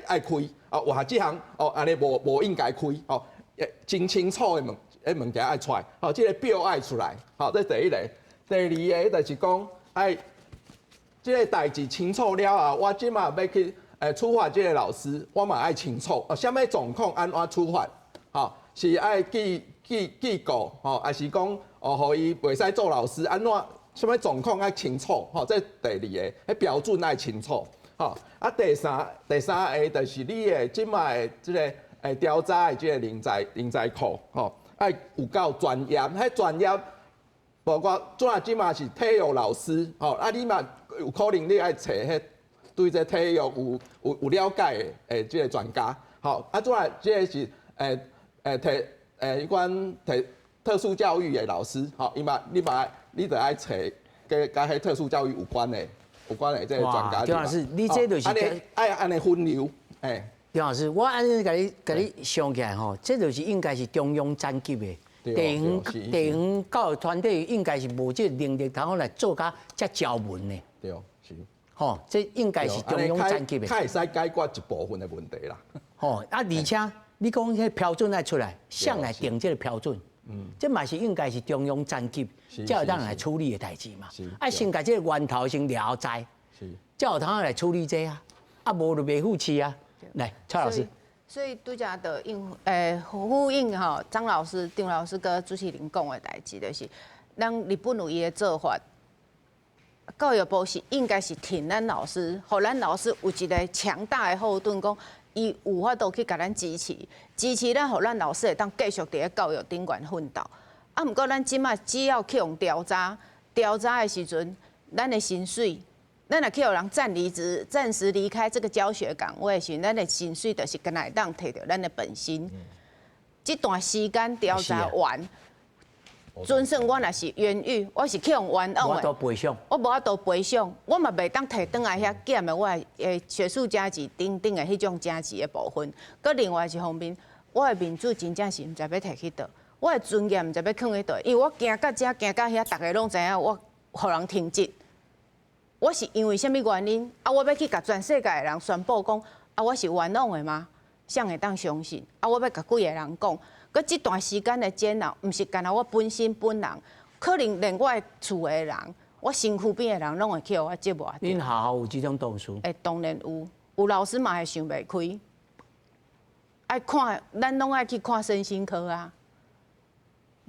愛開，有下這項，安尼無應該開，真清楚的物件愛出來，好，這個表愛出來，好，這第一個。第二個就是講愛，這個代誌清楚了啊，我即馬要去。處罰這個老師，我嘛愛清楚，什麼狀況安怎處罰？吼，是愛記過，吼，還是講互伊袂使做老師？安怎？什麼狀況愛清楚？吼，這第二個，迄標準愛清楚。吼，第三個就是你的即賣這個調查的這個人才庫，吼，愛有夠專業，迄專業包括即賣是體育老師，吼，你嘛有可能你愛找迄。對這體育有了解的這個專家，好，這個是提特殊教育的老師，好，你得愛找跟迄特殊教育有關的這個專家。張老師，你這就是愛安尼分流，張老師，我安尼甲你想起來吼，這就是應該是中央層級的地方教育團體，應該是無這個能力，然後來做甲遮條文的。對，是。吼，這應該是中央層級的，它會使解決一部分的問題啦。吼，而且你講迄標準愛出來，誰來定這個標準？這嘛是應該是中央層級，才有當來處理的代誌嘛。先把這個源頭先了解，才有通來處理這啊，無就袂負氣啊。來，蔡老師。所以拄則的呼應吼，張老師、張老師跟朱啟麟講的代誌，就是咱日本有伊的做法。教育部是應該是挺咱老師，互咱老師有一個強大的後盾，講伊有法度去甲咱支持，咱，互咱老師會當繼續佇咧教育頂懸奮鬥。啊，毋過咱即馬只要去用調查的時陣，咱的薪水，咱若去有人暫時離開這個教學崗位時，咱的薪水就是敢若會當摕到咱的本薪。這段時間調查完，準算我若是冤獄，我是去用冤枉的，我無法度賠償，我嘛袂當摕轉來遐減的我的學術價值等等的迄種價值的部分。擱另外一方面，我的面子真正是毋知要摕去倒。我的尊嚴毋知要囥去倒，因為我行到遮，行到遐，大家攏知影我互人停職。我是因為什麼原因？啊，我要去甲全世界的人宣布講，啊，我是冤枉的嗎？誰會當相信？啊，我要甲幾個人講，佮這段時間的煎熬，毋是干那我本身本人，可能連我的厝的人，我身軀邊的人，攏會去互我折磨。恁學校有這種導師？當然有老師嘛會想袂開，愛看，咱攏愛去看身心科啊。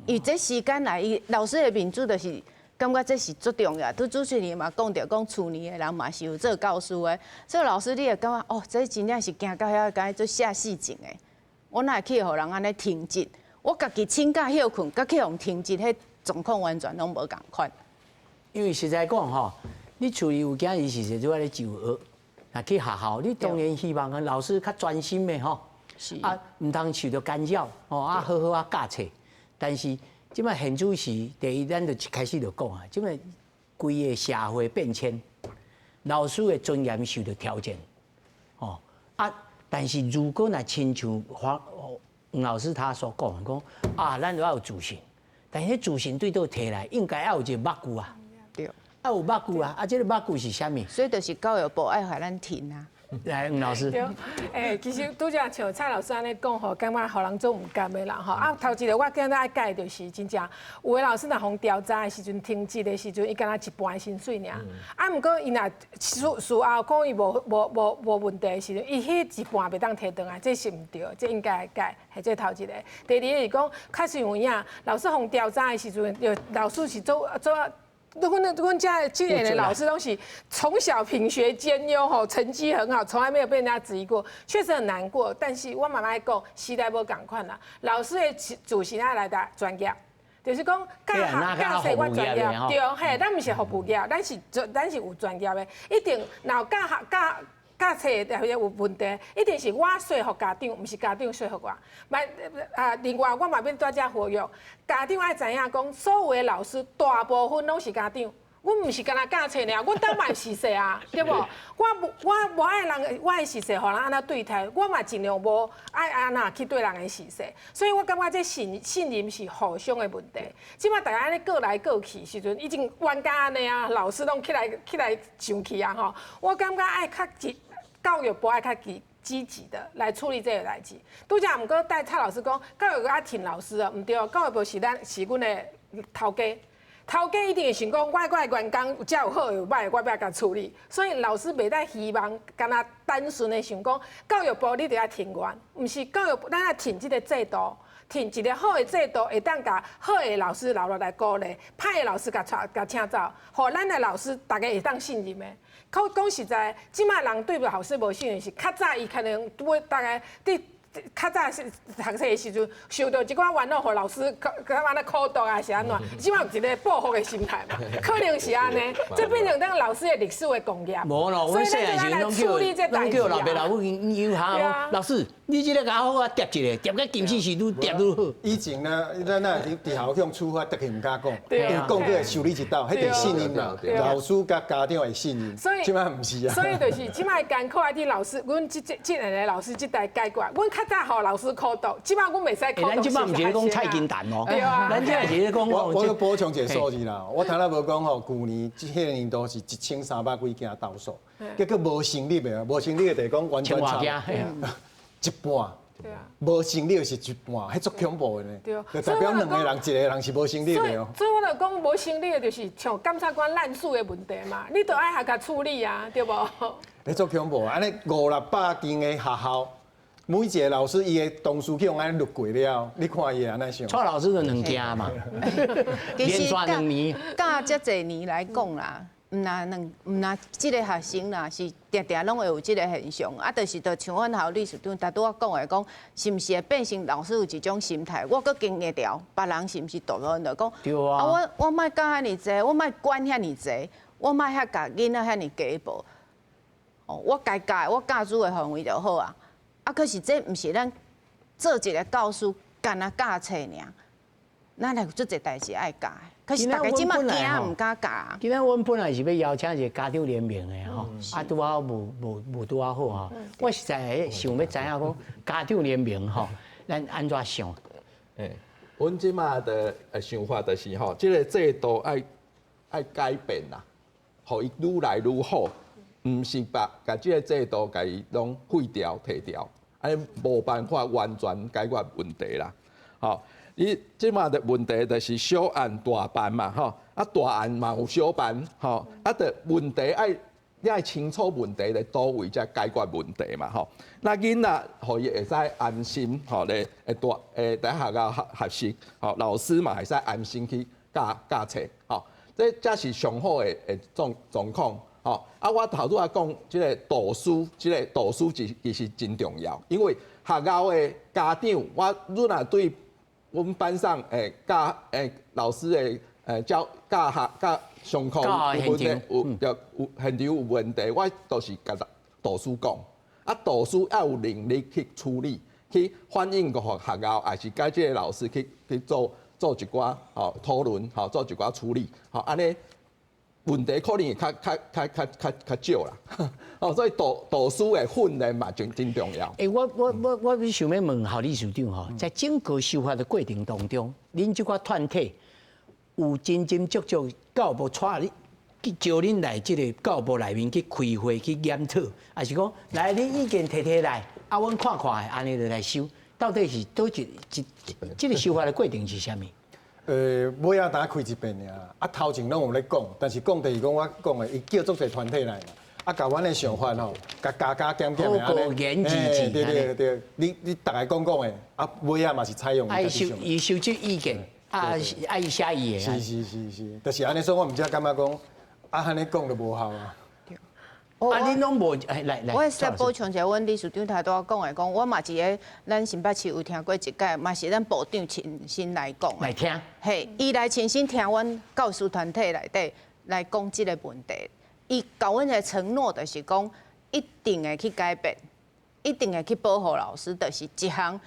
伊這時間來，伊老師的面子就是感覺這是最重要。拄主持人嘛講到，講厝裡的人嘛是有做教師的，所以老師你會感覺哦，這真正是行到遐，敢做下死情的。我哪會去互人安尼停職？我家己請假休困，甲去互停職，迄狀況完全攏無共款。因為實在講吼，你厝裡有囝兒是在做咧就學，若去學校，你當然希望老師較專心的吼，啊，唔通受到干擾，哦，啊，好好啊教冊。但是，即擺現主時，第一，咱就一開始就講啊，即擺規個社會變遷，老師的尊嚴受到挑戰，哦啊，但是如果若親像黃老師他所講啊，咱要有自信，但是自信對倒摕來，應該要有一個目標啊，對，要有目標啊，啊，這個目標是啥物？所以就是教育部愛互咱停啊。來，吳老師。對，其實拄則像蔡老師安尼講吼，感覺互人做唔甘的人吼。啊，頭一個我今日愛講就是真正有個老師若互調查的時陣，停職的時陣，伊敢若一半的薪水爾。啊，毋過伊若事後講伊無問題的時陣，伊迄一半袂當摕轉來，這是毋對，這應該改，係這頭一個。第二是講，確實有影，老師互調查的時陣，有老師是做。阮家今年的老師都是從小品學兼優吼，成績很好，從來沒有被人家質疑過，確實很難過。但是我媽媽講，時代無共款啦，老師的自信愛來達專業，就是講教授我專業，對，嘿，咱毋是服務業，咱是有專業的，一定若有教冊有問題，一定是我說服家長，毋是家長說服我。另外我嘛要大家呼籲，家長愛知影講，所有的老師大部分攏是家長。阮毋是干那教冊爾，阮當嘛是實啊，對無？我無愛人，我的是實，互人安那對待，我嘛盡量無愛安那去對人的是實。所以我感覺這信任是互相的問題。即馬大家安尼過來過去時陣，已經冤家安尼啊，老師攏起來上去啊吼。我感覺愛較教育部愛較積極的來處理這個代誌。拄則毋過帶蔡老師講，教育部愛挺老師啊，毋對，教育部是阮的頭家。頭家一定會想講，我的員工才有好有歹，我要甲處理。所以老師袂當希望，干那單純的想講，教育部你就要停員，毋是教育部，咱要停這個制度，停一個好的制度，會當甲好的老師留落來鼓勵，歹的老師甲請走，互咱的老師大家會當信任的。講實在，即馬人對老師無信任是較早伊可能會大概對。較早是讀冊的時陣，受到一寡冤枉，互老師安尼苦毒啊，是安怎？即馬有一個報復的心態嘛，可能是安尼，這變成咱老師的歷史的工業。無咯，阮細漢時攏叫老爸老母遊下講，老師，你這個甲好啊，疊一個，疊個金絲是愈疊愈好。以前呢，咱佇校長處罰，得去唔敢講，因為講過會受你一道，迄個信任啦，老師甲家長的信任。所以即馬唔是啊。所以就是即馬艱苦啲老師，阮即年的老師即代解決，阮較早互老師苦讀，即馬阮袂使苦讀。咱即馬唔是咧講菜金蛋哦，對啊，咱即係是咧講。我要補充一個數字啦，我頭仔無講吼，舊年迄個年度是1300幾件投訴，結果無成立的，無成立的就是講完全差一半。對啊，無成立是一半，迄足恐怖的呢。對，就代表兩個人，一個人是無成立的哦。所以我就講無成立的，就是像檢察官濫訴的問題嘛，你都愛下甲處理啊，對無？迄足恐怖，安尼500-600間的學校，每一個老師伊的同事去用安尼錄過了，你看伊安尼想。蔡老師就兩件嘛，連續2年。教這儕年來講啦。毋唔那即個學生啦，是常常攏會有即個現象，啊，就是像阮校理事長，他拄我講的講，是毋是會變成老師有一種心態，我閣經會調，別人是毋是大人就講，我莫教遐尼濟，我莫管遐尼濟，我莫遐教囡仔遐尼雞婆，哦，我該教我教書的範圍就好啊，啊，可是這毋是咱做一個教師，干那教冊爾，咱還有足儕代志愛教。可是大家即馬驚唔敢教。今仔阮本來是要邀請一個家長聯名的吼，啊拄啊無拄啊好吼，我實在想要知影講家長聯名吼，咱安怎想？阮即馬的想法就是吼，即個制度愛改變啦，互伊愈來愈好，毋是把即個制度甲伊攏廢掉摕掉，安尼無辦法完全解決問題啦，吼。你即馬的問題就是小案大辦嘛，吼，啊大案嘛有小辦，吼，啊的問題你愛清楚問題咧倒位才解決問題嘛，吼。那囡仔互伊會使安心，吼咧，在學校學習，吼，老師嘛會使安心去教冊，吼，這是上好的狀況，吼。啊，我頭拄仔講，即個導師，其實真重要，因為學校的家長，我如若對我們班上老師教上課有問題，有現場有問題，我都是甲導師講，啊導師要有能力去處理，去反映個學校，還是甲這個老師去做一寡討論，做一寡處理，安尼問題可能會較少啦。所以導師的訓練嘛真重要。我想要問校理事長吼，在整個修法的過程當中，恁這個團體有真足教育部帶你叫恁來這個教育部內面去開會去檢討，還是講來恁意見提來，啊，阮看的，安尼就來修，到底是倒一這個修法的過程是啥物？尾仔打開一遍爾，啊頭前攏有咧講，但是講就是講我講的，伊叫足儕團體來嘛。啊，甲阮的想法吼，加減的安尼，對，你大概講的，啊，尾仔嘛是採用伊收集意見，伊寫伊的。是，就是安尼說，我毋才感覺講，啊，安尼講就無效啊。恁攏無來。我會再補充一下，阮理事長頭拄仔講的，講我嘛是個，咱新北市有聽過一屆，嘛是咱部長親身來講。來聽。嘿，伊來親身聽阮教師團體內底來講即個問題。伊甲阮的承諾就是講，一定會去改變，一定會去保護老師，就是一項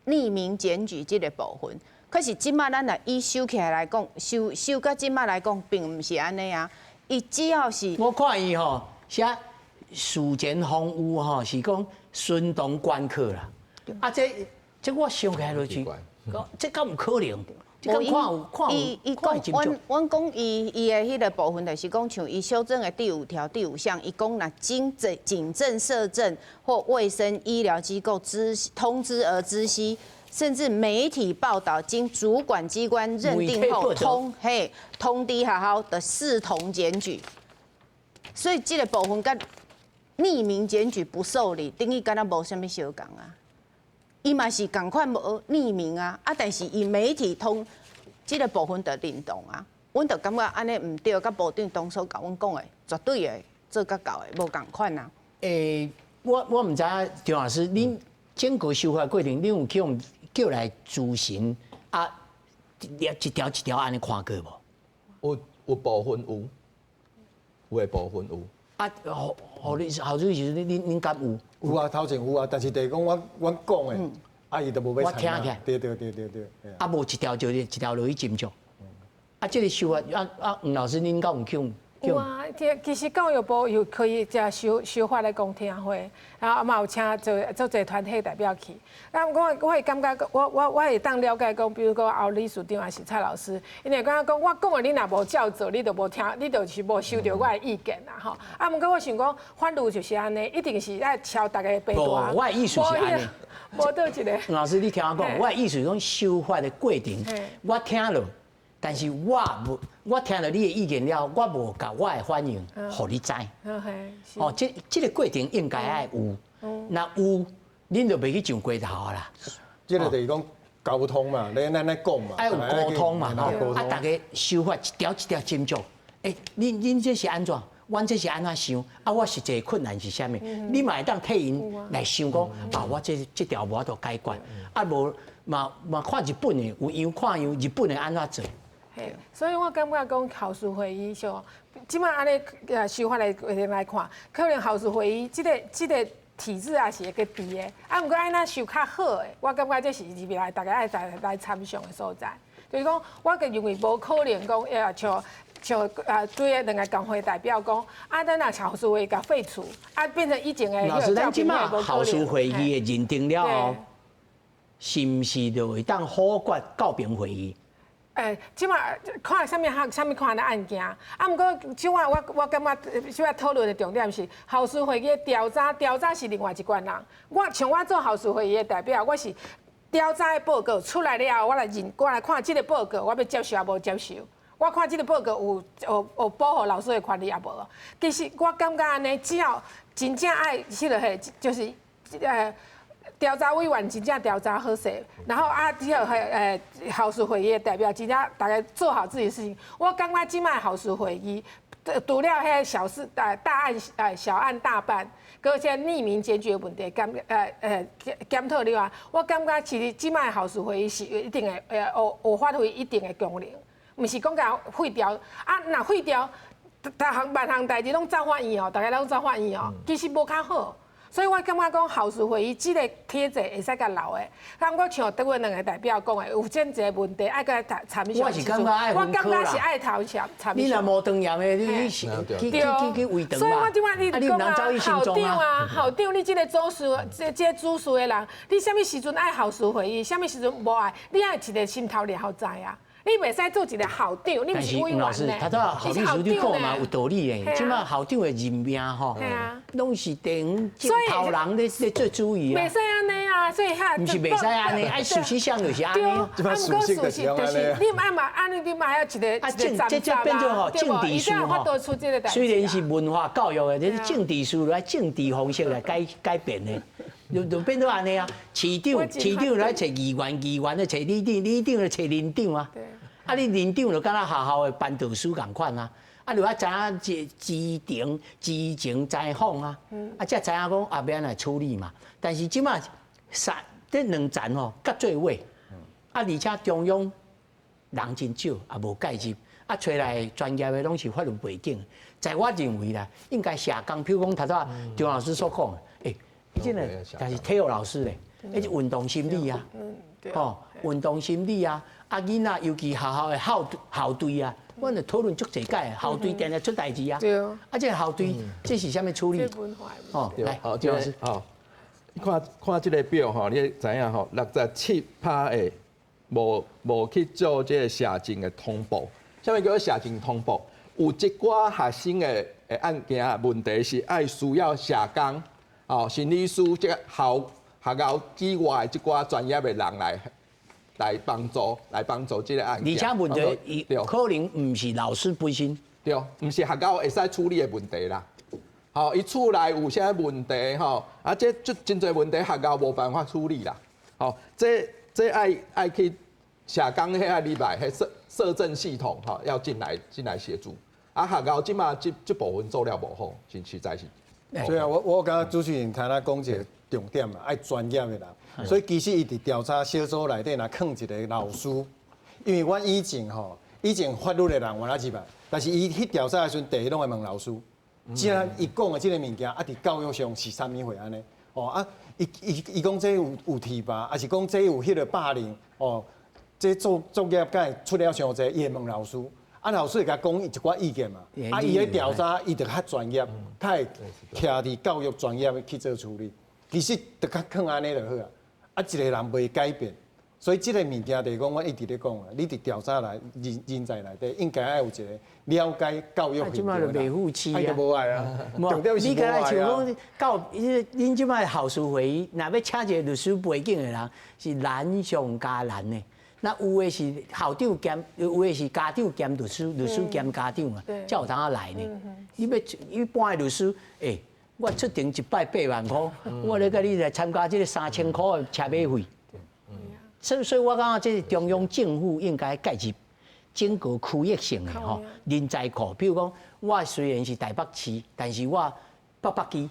匿名檢舉即個部分。可是即馬咱來伊收起來講，收到即馬來講，並毋是安尼啊。伊只要是我看伊吼寫事前防務吼，是講順動觀課啦。啊，這我想起來就是，這敢有可能？伊講，阮講伊的迄個部分，就是講像伊修正的第5條第5項，伊講若警政社政或衛生醫療機構通知而知悉，甚至媒體報道經主管機關認定後通知學校的視同檢舉。所以這個部分跟匿名檢舉不受理，等於敢若無啥物相共啊。伊嘛是共款無匿名啊，但是伊媒體通這個部分就認同啊，阮就感覺安尼唔對，甲部長當初甲阮講的，絕對會做甲到的，無共款啊。我唔知張老師，恁整個修法過程，恁有叫來執行啊？一條安尼看過無？有部分有，有的部分有。啊，好你好處是恁敢有？有啊，頭前有啊，但是就是講我講的，啊伊都無要參加。對。啊，無一條就一條落去斟酌。啊，這個修法黃老師恁敢有去？有啊，其實教育部有可以只修法來公聽會，然後嘛有請做儕團體代表去。啊，我會感覺我會當了解講，比如講校理事長還是蔡老師，因為感覺講我講的你若無照做，你就無聽，你就是無收到我的意見啦吼。啊，毋過我想講法律就是安尼，一定是愛敲大家背大。我的意思是安尼。無倒一個。黃老師，你聽我講，我的意思是講修法的過程，我聽了。但是我聽了你的意見了，我無甲我的反應，互你知。哦，這個過程應該愛有，那有，恁就袂去上街頭啦。這個就是講溝通嘛，咱講嘛，愛有溝通嘛，啊，大家修法一條一條斟酌，恁這是安怎？阮這是安怎想？啊，我實際困難是啥物？你嘛會當替因來想講，啊，我這條無法度解決，啊無嘛看日本的有樣看樣，日本的安怎做？所以我感覺講校事會議上，即馬安尼修法來看，可能校事會議這個體制也是會個低的，啊，毋過安那修較好的，我感覺這是未來大家愛來參詳的所在。就是講，我個認為無可能講，像對兩個工會代表講，啊，咱若校事會甲廢除，啊，變成以前的。老師，咱即馬校事會議的認定了後，是毋是就會當否決教評會議？即馬看啥物款的案件，啊，毋過即我感覺需要討論的重點是校事會議調查是另外一關人。像我做校事會議的代表，我是調查的報告出來了後，我來看這個報告，我要接受也無接受。我看這個報告有保護老師的權利也無。其實我感覺安尼，只要真正愛就是調查委員真正調查好勢，然後只要校事會議的代表真正大家做好自己的事情。我感覺即擺校事會議除了迄小事大案小案大辦，擱且匿名檢舉的問題檢討了外，我感覺其實即擺校事會議是一定會有發揮一定的功能，毋是講甲廢掉啊，若廢掉，萬項代志攏照法院哦，大家攏照法院哦，其實無較好。所以我感覺講校事會議這個體制會使甲留的，咁我像對阮兩個代表講的，有這個問題愛甲參詳。我是感覺愛分科啦。我感覺是愛參詳。你若無當驗的，你去圍長嘛。所以我即擺你講啊，校長，你這個主事的人，你啥物時陣愛校事會議，啥物時陣無愛，你愛一個心頭了解啊。你袂使做一個校長，你毋是委員呢？他說校秘書你講嘛有道理誒，即馬校長的任命吼，攏是等鏡頭人咧做主意啊。袂使安尼啊，所以遐。毋是袂使安尼，愛事實上就是安尼。即擺事實就是你嘛愛嘛安尼，你嘛要一個這變做吼政治書吼。雖然是文化教育的，這是政治書來政治方式來改變的。就變做安尼啊！市長來找議員來找里長來找鄰長啊！啊，你鄰長就敢若學校的班導師共款啊！啊，就要知影知情知訪啊！啊，才知影講後邊來處理嘛。但是即馬這兩層吼，甲做伙，啊，而且中央人真少，也無介入，啊，找來專業的攏是法律背景。在我認為啦，應該下崗，譬如講頭先張老師所講的，真個，但是體育老師咧，迄是運動心理啊，吼，運動心理啊，啊囡仔尤其學校的校隊啊，阮就討論足濟屆，校隊定定出代誌啊，啊，這個校隊這是啥物處理？哦，來，張老師，好，看這個表吼，你知影吼，67%的無去做這個社政的通報，啥物叫做社政通報？有一寡學生的案件問題是愛需要社工。心理師即個學校之外即寡專業的人來幫助這個案件。而且問題可能唔是老師本身，對，唔是學校會使處理的問題啦。好，伊厝內有啥問題吼，啊，這真濟問題學校無辦法處理啦。好，這愛去社工迄個裡面迄社政系統吼，要進來協助。啊，學校即馬這部分做了無好，實在是。所以啊，我感覺主持人聽咱講一個重點嘛，愛專業的人。所以其實伊佇調查小組內底，若放一個老師，因為阮以前法律的人我哪入來，但是伊去調查的時陣，第一攏會問老師，既然伊講的這個物件，啊，佇教育上是啥物貨安尼？哦啊，伊講這有體罰，還是講這有迄個霸凌？哦，這作業該出了傷濟，伊會問老師。啊，老師會甲講一寡意見嘛，啊，伊咧調查，伊就較專業，他會徛佇教育專業去做處理。其實就較囥安尼就好啊。啊，一個人未改變，所以這個物件就是講，我一直咧講啊，你佇調查來人才內底，應該愛有一個了解教育。即馬就袂負氣啊，無愛啊，重點是無愛啊。你剛才像講教，恁即馬校事會議，若要請一個律師背景的人，是難上加難的。那有的是校長兼，有的是家長兼律師兼家長啊，才有通啊來呢。你要一般的律師，我出庭1擺8萬塊，我咧甲你來參加這個3000塊的車馬費。所以我感覺這中央政府應該介入，整個區域性的吼人才庫，比如講，我雖然是台北市，但是我北基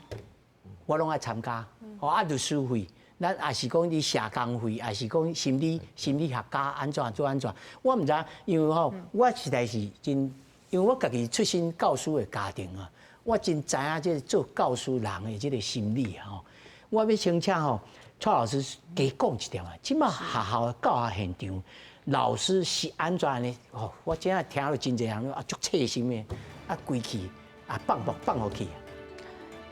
我攏愛參加，啊律師會，咱也是講你社工會，也是講心理學家安怎做安怎，我毋知，因為吼我實在是真，因為我家己出身教師的家庭啊，我真知影即做教師人的即個心理吼，我要請請吼蔡老師加講一點啊，即馬學校的教學現場。老師是安怎呢？哦，我今仔聽到真濟人啊，足切心的，啊，規氣啊，放落去。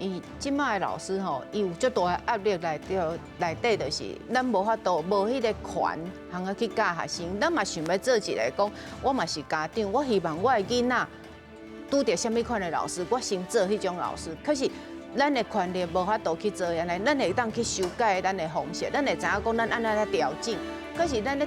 伊即馬的老師吼，伊有足大的壓力內底就是咱無法度，無迄個權通啊去教學生。咱嘛想要做一個講，我嘛是家長，我希望我的囡仔拄着什麼款的老師，我先做迄種老師。可是咱的權力無法度去做安尼，咱會當去修改咱的方式，咱會知影講咱安怎來調整。可是咱咧。